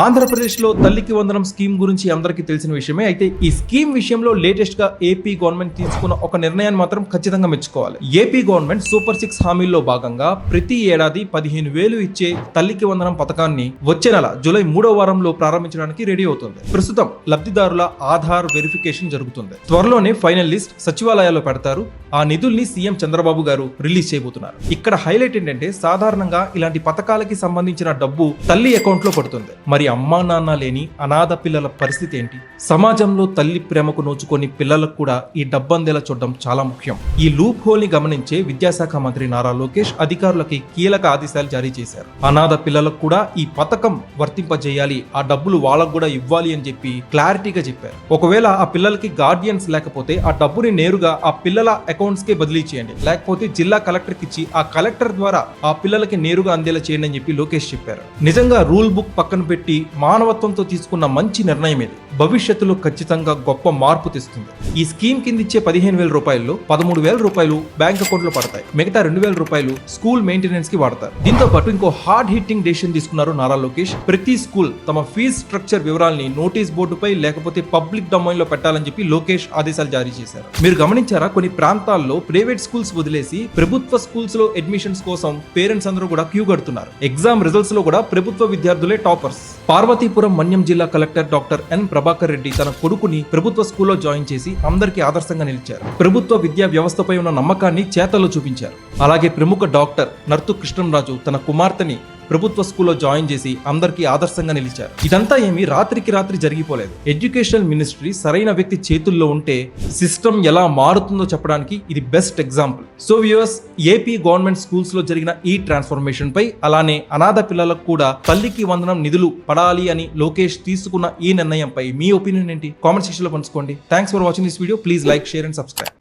ఆంధ్రప్రదేశ్లో తల్లికి వందనం స్కీమ్ గురించి అందరికీ తెలిసిన విషయమే. అయితే ఈ స్కీమ్ విషయంలో లేటెస్ట్ గా ఏపీ గవర్నమెంట్ తీసుకున్న ఒక నిర్ణయాన్ని మాత్రం ఖచ్చితంగా మెచ్చుకోవాలి. ఏపీ గవర్నమెంట్ సూపర్ 6 హామీల్లో భాగంగా ప్రతి ఏడాది 15,000 ఇచ్చే తల్లికి వందనం పథకాన్ని వచ్చే నెల జూలై 3వ వారంలో ప్రారంభించడానికి రెడీ అవుతుంది. ప్రస్తుతం లబ్ధిదారుల ఆధార్ వెరిఫికేషన్ జరుగుతుంది. త్వరలోనే ఫైనల్ లిస్ట్ సచివాలయాల్లో పెడతారు. ఆ నిధుల్ని సీఎం చంద్రబాబు గారు రిలీజ్ చేయబోతున్నారు. ఇక్కడ హైలైట్ ఏంటంటే సాధారణంగా ఇలాంటి పథకాలకి సంబంధించిన డబ్బు తల్లి అకౌంట్ లో పడుతుంది. మరి అమ్మా నాన్న లేని అనాథ పిల్లల పరిస్థితి ఏంటి? సమాజంలో తల్లి ప్రేమకు నోచుకొని పిల్లలకు కూడా ఈ డబ్బు అందేలా చూడడం చాలా ముఖ్యం. ఈ లూప్ హోల్ ని గమనించే విద్యాశాఖ మంత్రి నారా లోకేష్ అధికారులకి కీలక ఆదేశాలు జారీ చేశారు. అనాథ పిల్లలకు కూడా ఈ పథకం వర్తింపజేయాలి, ఆ డబ్బులు వాళ్ళకు కూడా ఇవ్వాలి అని చెప్పి క్లారిటీగా చెప్పారు. ఒకవేళ ఆ పిల్లలకి గార్డియన్స్ లేకపోతే ఆ డబ్బుని నేరుగా ఆ పిల్లల అకౌంట్స్ కి బదిలీ చేయండి, లేకపోతే జిల్లా కలెక్టర్ కి ఇచ్చి ఆ కలెక్టర్ ద్వారా ఆ పిల్లలకి నేరుగా అందేలా చేయండి అని చెప్పి లోకేష్ చెప్పారు. నిజంగా రూల్ బుక్ పక్కన పెట్టి మానవత్వంతో తీసుకున్న మంచి నిర్ణయం ఇది. భవిష్యత్తులో ఖచ్చితంగా గొప్ప మార్పు తెస్తుంది. ఈ స్కీమ్ కింద ఇచ్చే 15,000 రూపాయల్లో 13,000 రూపాయలు బ్యాంక్ అకౌంట్ లో పడతాయి. మిగతా 2,000 రూపాయలు స్కూల్ మెయింటెనెన్స్ కి వాడతారు. దీంతో పాటు ఇంకో హార్డ్ హిట్టింగ్ డెసిషన్ తీసుకున్నారు నారా లోకేష్. ప్రతి స్కూల్ తమ ఫీజ్ స్ట్రక్చర్ వివరాల్ని నోటీస్ బోర్డుపై లేకపోతే పబ్లిక్ డొమైన్ లో పెట్టాలని చెప్పి లోకేష్ ఆదేశాలు జారీ చేశారు. మీరు గమనించారా, కొన్ని ప్రాంతాల్లో ప్రైవేట్ స్కూల్స్ వదిలేసి ప్రభుత్వ స్కూల్స్ లో అడ్మిషన్స్ కోసం పేరెంట్స్ అందరూ కూడా క్యూ కడుతున్నారు. ఎగ్జామ్ రిజల్ట్స్ లో కూడా ప్రభుత్వ విద్యార్థులే టాపర్స్. పార్వతీపురం మన్యం జిల్లా collector doctor N Prabhakar Reddy తన కొడుకుని ప్రభుత్వ స్కూల్లో జాయిన్ చేసి అందరికీ ఆదర్శంగా నిలిచారు. ప్రభుత్వ విద్యా వ్యవస్థపై ఉన్న నమ్మకాన్ని చేతల్లో చూపించారు. అలాగే ప్రముఖ డాక్టర్ నర్తు కృష్ణంరాజు తన కుమార్తెని ప్రభుత్వ స్కూల్లో జాయిన్ చేసి అందరికీ ఆదర్శంగా నిలిచారు. ఇదంతా ఏమీ రాత్రికి రాత్రి జరిగిపోలేదు. ఎడ్యుకేషన్ మినిస్ట్రీ సరైన వ్యక్తి చేతుల్లో ఉంటే సిస్టమ్ ఎలా మారుతుందో చెప్పడానికి ఇది best example. So viewers, AP government schools లో జరిగిన ఈ ట్రాన్స్ఫర్మేషన్ పై, అలానే అనాథ పిల్లలకు కూడా తల్లికి వందనం నిధులు పడాలి అని లోకేష్ తీసుకున్న ఈ నిర్ణయంపై మీ ఒపీనియన్ ఏంటి? కామెంట్ సెక్షన్ లో పంచుకోండి. Thanks for watching this video. Please like, share and subscribe.